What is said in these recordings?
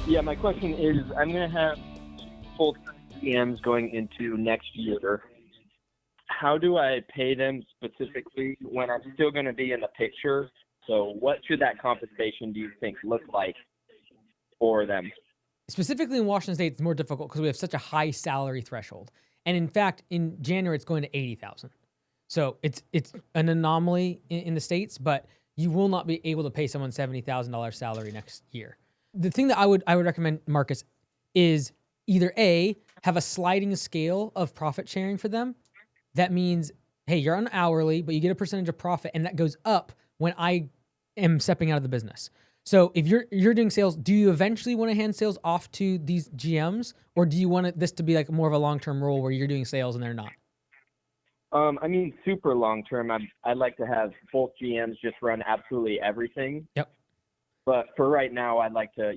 Yeah, my question is, I'm going to have full-time GMs going into next year. How do I pay them specifically when I'm still going to be in the picture? So what should that compensation, do you think, look like for them? Specifically in Washington State, it's more difficult because we have such a high salary threshold. And in fact, in January, it's going to 80,000. So it's an anomaly in the states, but you will not be able to pay someone $70,000 salary next year. The thing that I would recommend, Marcus, is either A, have a sliding scale of profit sharing for them. That means, hey, you're on hourly, but you get a percentage of profit, and that goes up when I am stepping out of the business. So if you're doing sales, do you eventually want to hand sales off to these GMs, or do you want this to be like more of a long-term role where you're doing sales and they're not? I mean, super long term, I'd like to have both GMs just run absolutely everything. Yep. But for right now, I'd like to,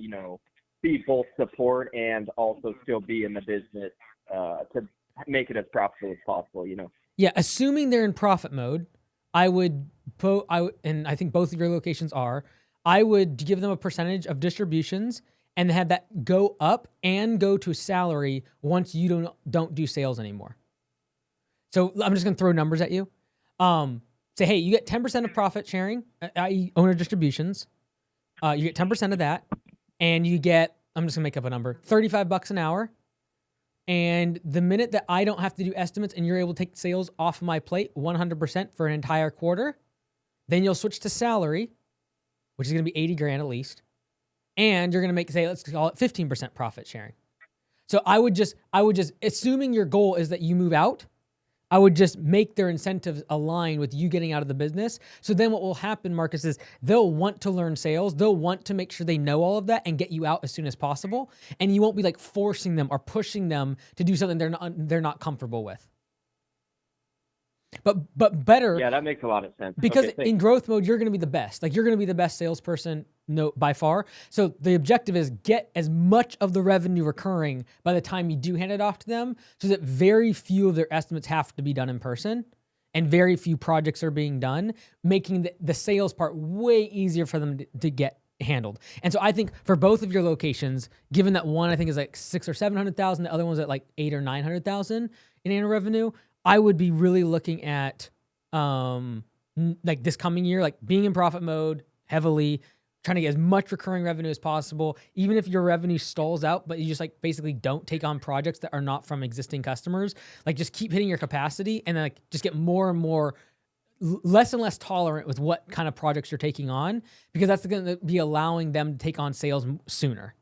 be both support and also still be in the business to make it as profitable as possible. Yeah, assuming they're in profit mode, I would and I think both of your locations are. I would give them a percentage of distributions and have that go up and go to salary once you don't do sales anymore. So I'm just gonna throw numbers at you. Say, hey, you get 10% of profit sharing, i.e., owner distributions. You get 10% of that, and you get, I'm just gonna make up a number, $35 an hour. And the minute that I don't have to do estimates and you're able to take sales off my plate 100% for an entire quarter, then you'll switch to salary, which is going to be 80 grand at least. And you're going to make, say, let's call it 15% profit sharing. So I would just, assuming your goal is that you move out, I would just make their incentives align with you getting out of the business. So then what will happen, Marcus, is they'll want to learn sales. They'll want to make sure they know all of that and get you out as soon as possible. And you won't be like forcing them or pushing them to do something they're not comfortable with. But better. Yeah, that makes a lot of sense. Because Okay, in growth mode, you're going to be the best. Like, you're going to be the best salesperson, no, by far. So the objective is get as much of the revenue recurring by the time you do hand it off to them, so that very few of their estimates have to be done in person and very few projects are being done, making the sales part way easier for them to get handled. And so I think for both of your locations, given that one I think is like 600,000 or 700,000, the other one's at like 800,000 or 900,000 in annual revenue, I would be really looking at like this coming year, like being in profit mode heavily, trying to get as much recurring revenue as possible. Even if your revenue stalls out, but you just like basically don't take on projects that are not from existing customers, like just keep hitting your capacity and then like just get more and more, less and less tolerant with what kind of projects you're taking on, because that's going to be allowing them to take on sales sooner.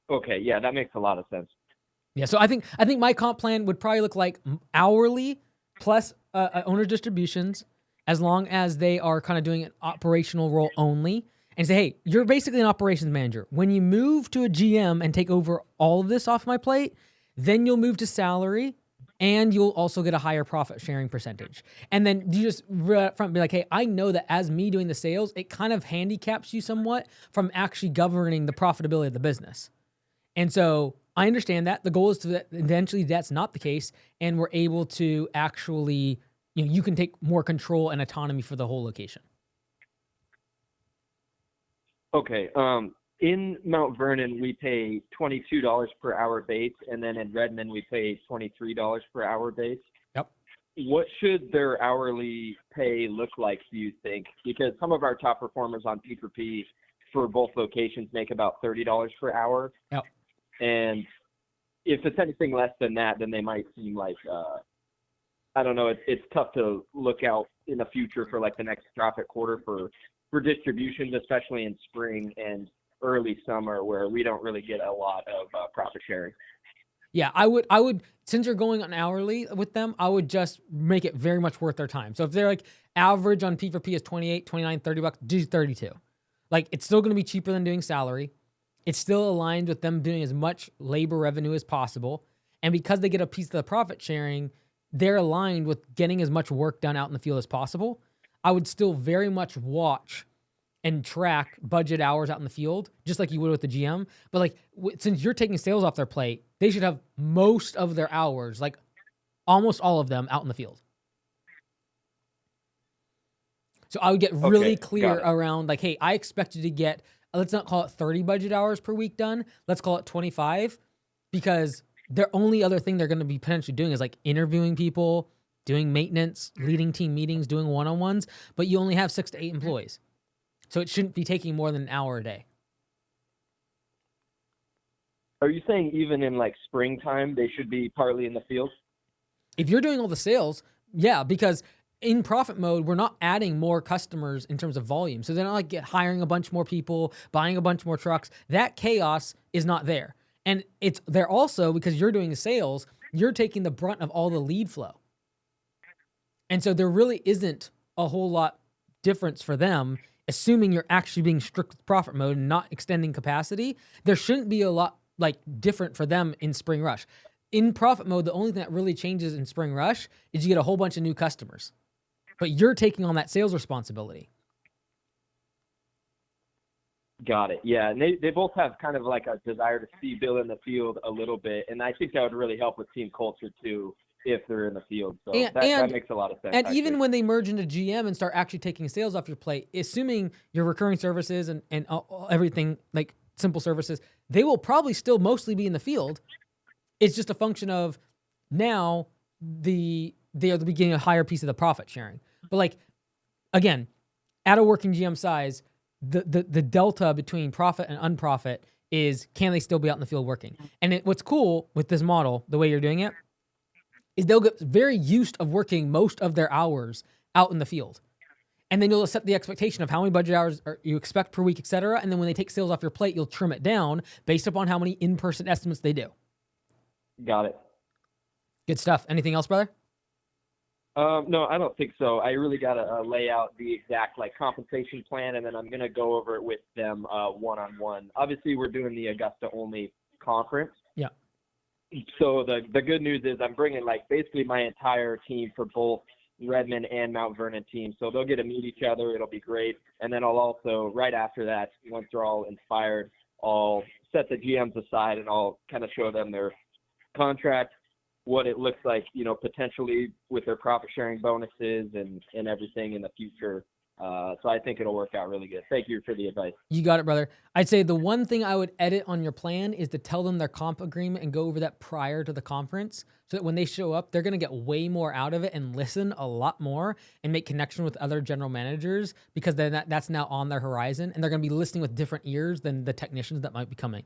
Okay, yeah, that makes a lot of sense. Yeah, so I think my comp plan would probably look like hourly plus owner distributions, as long as they are kind of doing an operational role only, and say, hey, you're basically an operations manager. When you move to a GM and take over all of this off my plate, then you'll move to salary, and you'll also get a higher profit sharing percentage. And then you just right up front be like, hey, I know that as me doing the sales, it kind of handicaps you somewhat from actually governing the profitability of the business. And so I understand that. The goal is to eventually that's not the case, and we're able to actually, you can take more control and autonomy for the whole location. Okay. In Mount Vernon, we pay $22 per hour base, and then in Redmond, we pay $23 per hour base. Yep. What should their hourly pay look like, do you think? Because some of our top performers on P4P for both locations make about $30 per hour. Yep. And if it's anything less than that, then they might seem like, I don't know, it's tough to look out in the future for like the next profit quarter for distributions, especially in spring and early summer where we don't really get a lot of profit sharing. Yeah, I would, since you're going on hourly with them, I would just make it very much worth their time. So if they're like average on P4P is 28, 29, $30, do 32. Like, it's still going to be cheaper than doing salary. It's still aligned with them doing as much labor revenue as possible. And because they get a piece of the profit sharing, they're aligned with getting as much work done out in the field as possible. I would still very much watch and track budget hours out in the field, just like you would with the GM. But like, since you're taking sales off their plate, they should have most of their hours, like almost all of them, out in the field. So I would get really clear around like, hey, I expect you to get let's not call it 30 budget hours per week done. Let's call it 25, because their only other thing they're going to be potentially doing is like interviewing people, doing maintenance, leading team meetings, doing one-on-ones, but you only have 6 to 8 employees. So it shouldn't be taking more than an hour a day. Are you saying even in like springtime, they should be partly in the field? If you're doing all the sales, yeah, because in profit mode, we're not adding more customers in terms of volume. So they're not like hiring a bunch more people, buying a bunch more trucks. That chaos is not there. And it's there also because you're doing the sales, you're taking the brunt of all the lead flow. And so there really isn't a whole lot difference for them, assuming you're actually being strict with profit mode and not extending capacity. There shouldn't be a lot like different for them in spring rush. In profit mode, the only thing that really changes in spring rush is you get a whole bunch of new customers, but you're taking on that sales responsibility. Got it. Yeah, and they both have kind of like a desire to see Bill in the field a little bit, and I think that would really help with team culture too if they're in the field. So that makes a lot of sense. And actually. even when they merge into GM and start actually taking sales off your plate, assuming your recurring services and everything like simple services, they will probably still mostly be in the field. It's just a function of now they are beginning a higher piece of the profit sharing. But like, again, at a working GM size, the delta between profit and unprofit is, can they still be out in the field working? And what's cool with this model, the way you're doing it, is they'll get very used of working most of their hours out in the field. And then you'll set the expectation of how many budget hours you expect per week, et cetera. And then when they take sales off your plate, you'll trim it down based upon how many in-person estimates they do. Got it. Good stuff. Anything else, brother? No, I don't think so. I really got to lay out the exact like compensation plan, and then I'm going to go over it with them one-on-one. Obviously, we're doing the Augusta only conference. Yeah. So the good news is I'm bringing like basically my entire team for both Redmond and Mount Vernon teams. So they'll get to meet each other. It'll be great. And then I'll also, right after that, once they're all inspired, I'll set the GMs aside and I'll kind of show them their contract, what it looks like, you know, potentially with their profit sharing bonuses and everything in the future. So I think it'll work out really good. Thank you for the advice. You got it, brother. I'd say the one thing I would edit on your plan is to tell them their comp agreement and go over that prior to the conference so that when they show up, they're going to get way more out of it and listen a lot more and make connection with other general managers, because then that's now on their horizon and they're going to be listening with different ears than the technicians that might be coming.